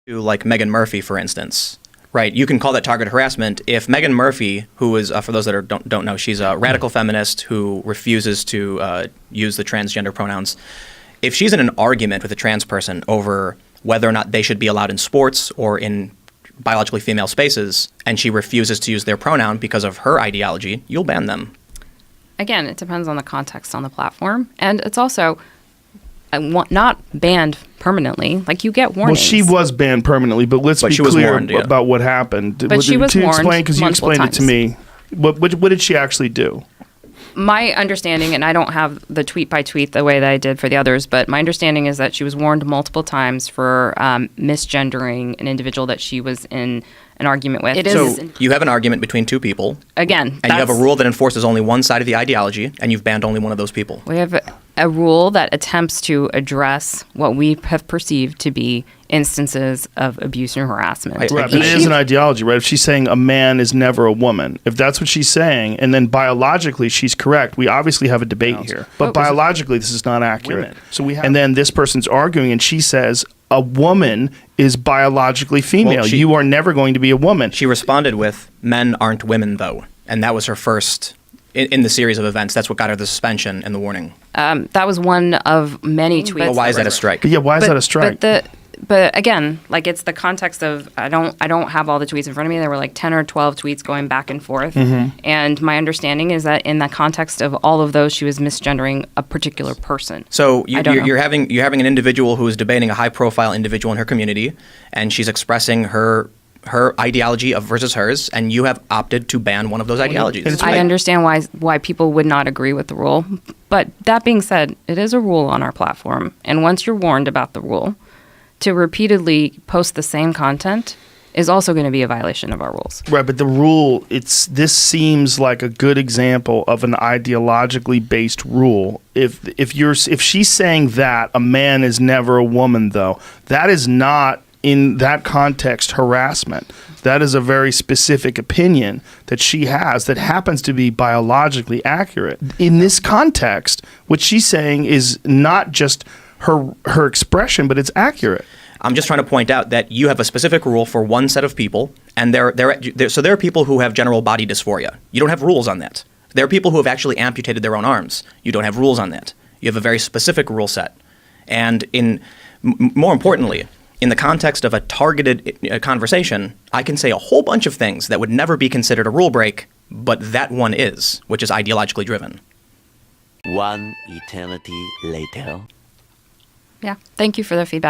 Like Meghan Murphy, for instance, right? You can call that targeted harassment if Meghan Murphy, who is, for those that don't know, she's a radical feminist who refuses to use the transgender pronouns. If she's in an argument with a trans person over whether or not they should be allowed in sports or in biologically female spaces, and she refuses to use their pronoun because of her ideology, you'll ban them. Again, it depends on the context on the platform, and it's also not banned permanently. Like, you get warnings. Well, she was banned permanently, but let's be clear about what happened. But she was warned because you explained it to me. What did she actually do? My understanding, and I don't have the tweet by tweet the way that I did for the others, but my understanding is that she was warned multiple times for misgendering an individual that she was in an argument with. So you have an argument between two people. Again, and you have a rule that enforces only one side of the ideology, and you've banned only one of those people. We have a rule that attempts to address what we have perceived to be instances of abuse and harassment. Right, but it is an ideology, right? If she's saying a man is never a woman, if that's what she's saying, and then biologically she's correct, we obviously have a debate here. But biologically, this is not accurate. So and then this person's arguing, and she says a woman is biologically female. Well, you are never going to be a woman. She responded with, "Men aren't women, though," and that was her first. In the series of events, that's what got her the suspension and the warning. That was one of many tweets. But why is that a strike? Yeah, why is that a strike? But again, like, it's the context of I don't have all the tweets in front of me. There were like 10 or 12 tweets going back and forth, and my understanding is that in the context of all of those, she was misgendering a particular person. So you're having an individual who is debating a high-profile individual in her community, and she's expressing her ideology versus hers, and you have opted to ban one of those ideologies. I understand why people would not agree with the rule, but that being said, it is a rule on our platform, and once you're warned about the rule, to repeatedly post the same content is also going to be a violation of our rules. Right, but the rule, this seems like a good example of an ideologically based rule. If she's saying that a man is never a woman, though, that is not, in that context, harassment. That is a very specific opinion that she has that happens to be biologically accurate. In this context, what she's saying is not just her expression, but it's accurate. I'm just trying to point out that you have a specific rule for one set of people, and there are people who have general body dysphoria. You don't have rules on that. There are people who have actually amputated their own arms. You don't have rules on that. You have a very specific rule set. And more importantly, in the context of a targeted conversation, I can say a whole bunch of things that would never be considered a rule break, but that one is, which is ideologically driven. One eternity later. Yeah, thank you for the feedback.